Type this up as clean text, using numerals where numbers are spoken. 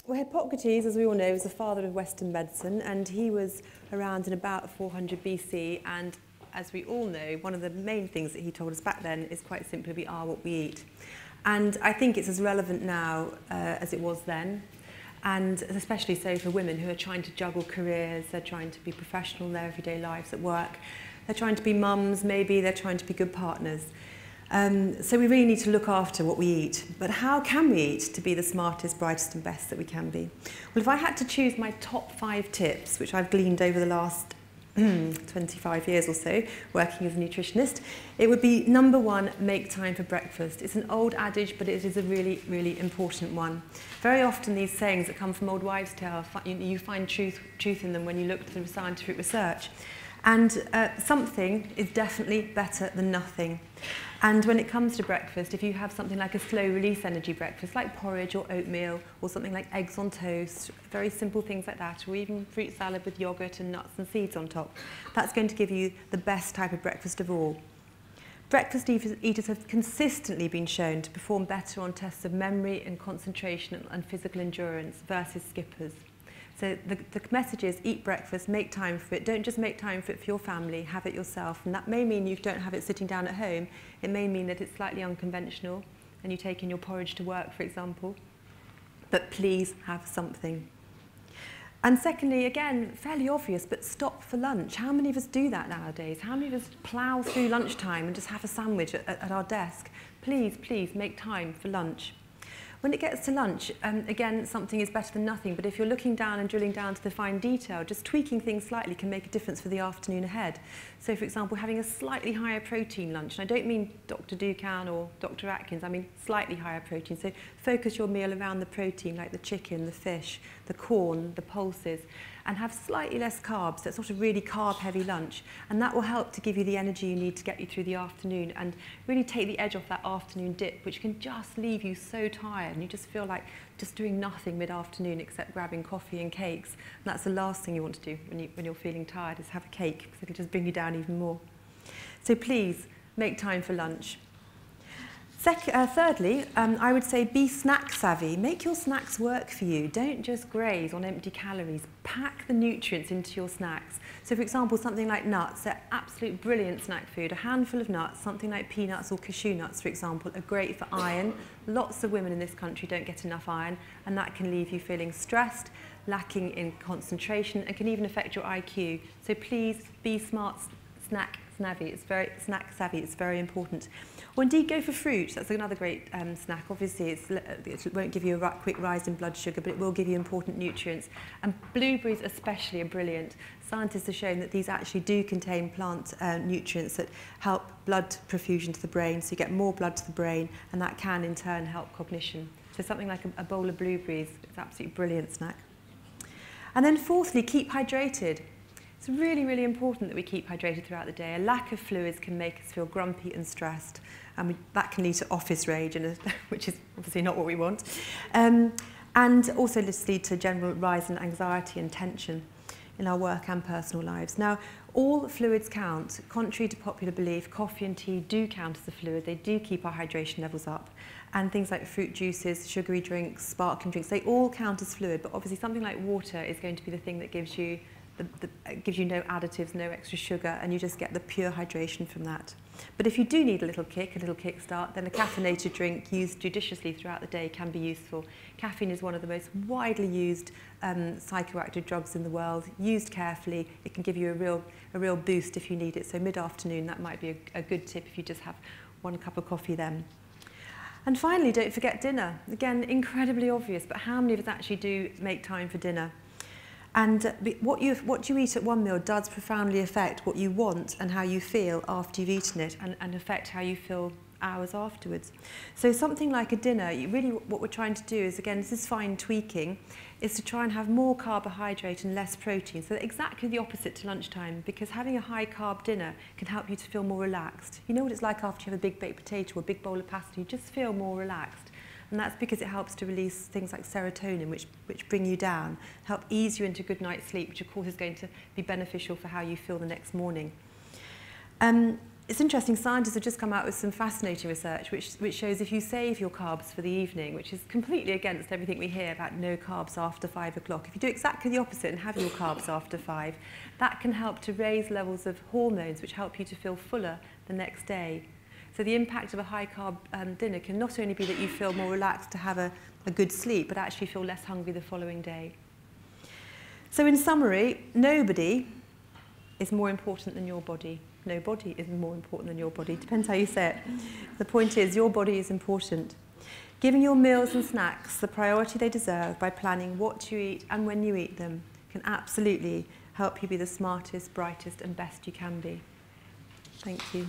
Well, Hippocrates, as we all know, is the father of Western medicine, and he was around in about 400 BC, and as we all know, one of the main things that he told us back then is quite simply we are what we eat. And I think it's as relevant now as it was then, and especially so for women who are trying to juggle careers, they're trying to be professional in their everyday lives at work, they're trying to be mums, maybe they're trying to be good partners. So we really need to look after what we eat. But how can we eat to be the smartest, brightest and best that we can be? Well, if I had to choose my top 5 tips, which I've gleaned over the last 25 years or so, working as a nutritionist, it would be number 1, make time for breakfast. It's an old adage, but it is a really, really important one. Very often these sayings that come from old wives' tales, you find truth in them when you look through scientific research. And something is definitely better than nothing. And when it comes to breakfast, if you have something like a slow release energy breakfast, like porridge or oatmeal, or something like eggs on toast, very simple things like that, or even fruit salad with yogurt and nuts and seeds on top, that's going to give you the best type of breakfast of all. Breakfast eaters have consistently been shown to perform better on tests of memory and concentration and physical endurance versus skippers. So the message is eat breakfast, make time for it. Don't just make time for it for your family, have it yourself. And that may mean you don't have it sitting down at home. It may mean that it's slightly unconventional and you take in your porridge to work, for example. But please have something. And secondly, again, fairly obvious, but stop for lunch. How many of us do that nowadays? How many of us plough through lunchtime and just have a sandwich at our desk? Please, please make time for lunch. When it gets to lunch, again, something is better than nothing, but if you're looking down and drilling down to the fine detail, just tweaking things slightly can make a difference for the afternoon ahead. So, for example, having a slightly higher protein lunch, and I don't mean Dr. Dukan or Dr. Atkins, I mean slightly higher protein. So focus your meal around the protein, like the chicken, the fish, the corn, the pulses, and have slightly less carbs, so it's not a really carb-heavy lunch, and that will help to give you the energy you need to get you through the afternoon and really take the edge off that afternoon dip, which can just leave you so tired and you just feel like just doing nothing mid-afternoon except grabbing coffee and cakes. And that's the last thing you want to do when you're feeling tired, is have a cake, because it'll just bring you down even more. So please, make time for lunch. Thirdly, I would say be snack savvy. Make your snacks work for you. Don't just graze on empty calories. Pack the nutrients into your snacks. So for example, something like nuts, they're absolute brilliant snack food. A handful of nuts, something like peanuts or cashew nuts, for example, are great for iron. Lots of women in this country don't get enough iron, and that can leave you feeling stressed, lacking in concentration, and can even affect your IQ. So please be smart, snack savvy. Snack savvy. It's very important. Or indeed, go for fruit. That's another great snack. Obviously, it won't give you a quick rise in blood sugar, but it will give you important nutrients. And blueberries especially are brilliant. Scientists have shown that these actually do contain plant nutrients that help blood perfusion to the brain, so you get more blood to the brain, and that can in turn help cognition. So something like a bowl of blueberries is an absolutely brilliant snack. And then fourthly, keep hydrated. It's really, really important that we keep hydrated throughout the day. A lack of fluids can make us feel grumpy and stressed, and that can lead to office rage, which is obviously not what we want. And also just lead to general rise in anxiety and tension in our work and personal lives. Now, all fluids count. Contrary to popular belief, coffee and tea do count as a fluid. They do keep our hydration levels up. And things like fruit juices, sugary drinks, sparkling drinks, they all count as fluid. But obviously something like water is going to be the thing that gives you no additives, no extra sugar, and you just get the pure hydration from that. But if you do need a little kick start, then a caffeinated drink used judiciously throughout the day can be useful. Caffeine is one of the most widely used psychoactive drugs in the world. Used carefully, it can give you a real boost if you need it. So mid-afternoon, that might be a good tip if you just have 1 cup of coffee then. And finally, don't forget dinner. Again, incredibly obvious, but how many of us actually do make time for dinner? And what you eat at one meal does profoundly affect what you want and how you feel after you've eaten it, and affect how you feel hours afterwards. So something like a dinner, really what we're trying to do is, again, this is fine tweaking, is to try and have more carbohydrate and less protein. So exactly the opposite to lunchtime, because having a high carb dinner can help you to feel more relaxed. You know what it's like after you have a big baked potato or a big bowl of pasta, you just feel more relaxed. And that's because it helps to release things like serotonin, which bring you down, help ease you into good night's sleep, which of course is going to be beneficial for how you feel the next morning. It's interesting, scientists have just come out with some fascinating research which shows if you save your carbs for the evening, which is completely against everything we hear about no carbs after 5 o'clock, if you do exactly the opposite and have your carbs after 5, that can help to raise levels of hormones which help you to feel fuller the next day. So the impact of a high-carb dinner can not only be that you feel more relaxed to have a good sleep, but actually feel less hungry the following day. So in summary, nobody is more important than your body. No body is more important than your body. Depends how you say it. The point is, your body is important. Giving your meals and snacks the priority they deserve by planning what you eat and when you eat them can absolutely help you be the smartest, brightest and best you can be. Thank you.